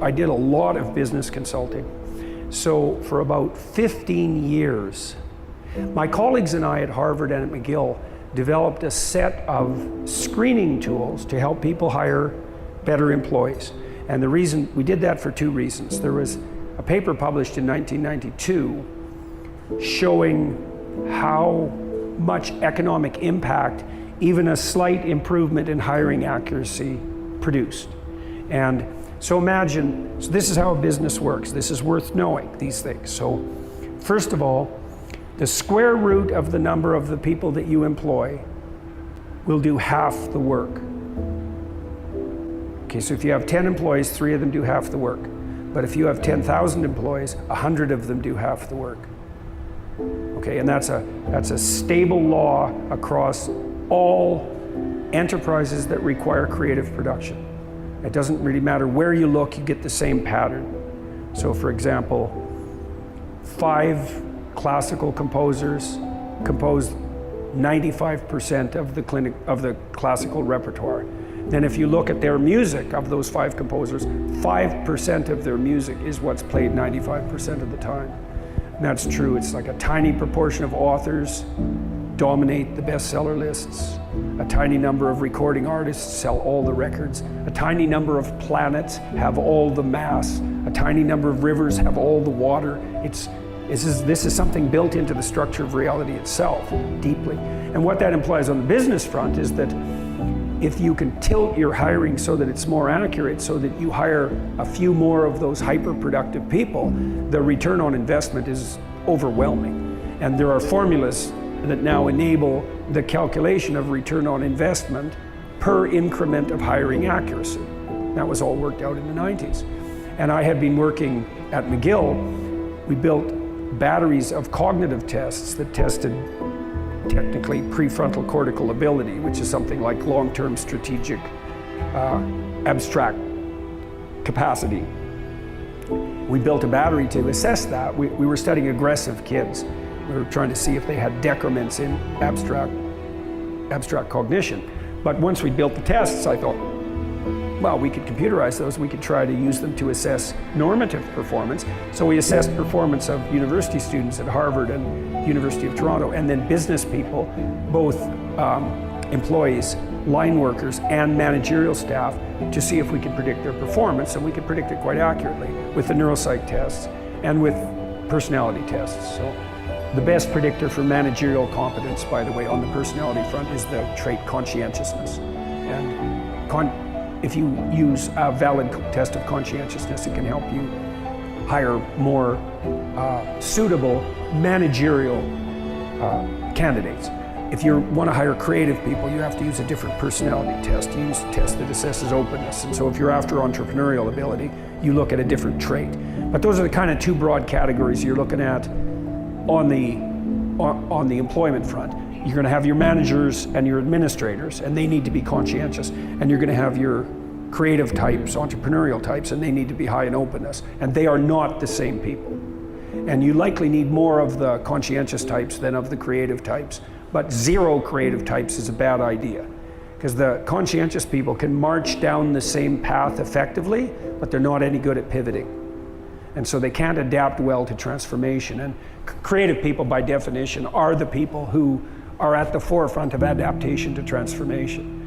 I did a lot of business consulting. So for about 15 years, my colleagues and I at Harvard and at McGill developed a set of screening tools to help people hire better employees. And the reason we did that for two reasons. There was a paper published in 1992 showing how much economic impact even a slight improvement in hiring accuracy produced. And so imagine, so this is how a business works. This is worth knowing, these things. So first of all, the square root of the number of the people that you employ will do half the work. Okay, so if you have 10 employees, 3 of them do half the work. But if you have 10,000 employees, 100 of them do half the work. Okay, and that's a stable law across all enterprises that require creative production. It doesn't really matter where you look, you get the same pattern. So for example, 5 classical composers compose 95% of the classical repertoire. Then if you look at their music, of those 5 composers, 5% of their music is what's played 95% of the time. And that's true. It's like a tiny proportion of authors dominate the bestseller lists. A tiny number of recording artists sell all the records. A tiny number of planets have all the mass. A tiny number of rivers have all the water. This is something built into the structure of reality itself, deeply. And what that implies on the business front is that if you can tilt your hiring so that it's more accurate, so that you hire a few more of those hyper-productive people, the return on investment is overwhelming. And there are formulas that now enable the calculation of return on investment per increment of hiring accuracy. That was all worked out in the 90s. And I had been working at McGill. We built batteries of cognitive tests that tested technically prefrontal cortical ability, which is something like long-term strategic abstract capacity. We built a battery to assess that. We were studying aggressive kids. We were trying to see if they had decrements in abstract cognition. But once we built the tests, I thought, well, we could computerize those. We could try to use them to assess normative performance. So we assessed performance of university students at Harvard and University of Toronto, and then business people, both employees, line workers, and managerial staff, to see if we could predict their performance. And we could predict it quite accurately with the neuropsych tests and with personality tests. So the best predictor for managerial competence, by the way, on the personality front is the trait conscientiousness. And if you use a valid test of conscientiousness, it can help you hire more suitable managerial candidates. If you want to hire creative people, you have to use a different personality test. You use a test that assesses openness. And so if you're after entrepreneurial ability, you look at a different trait. But those are the kind of 2 broad categories you're looking at on the employment front. You're going to have your managers and your administrators, and they need to be conscientious. And you're going to have your creative types, entrepreneurial types, and they need to be high in openness. And they are not the same people. And you likely need more of the conscientious types than of the creative types. But 0 creative types is a bad idea, because the conscientious people can march down the same path effectively, but they're not any good at pivoting. And so they can't adapt well to transformation. And creative people, by definition, are the people who are at the forefront of adaptation to transformation.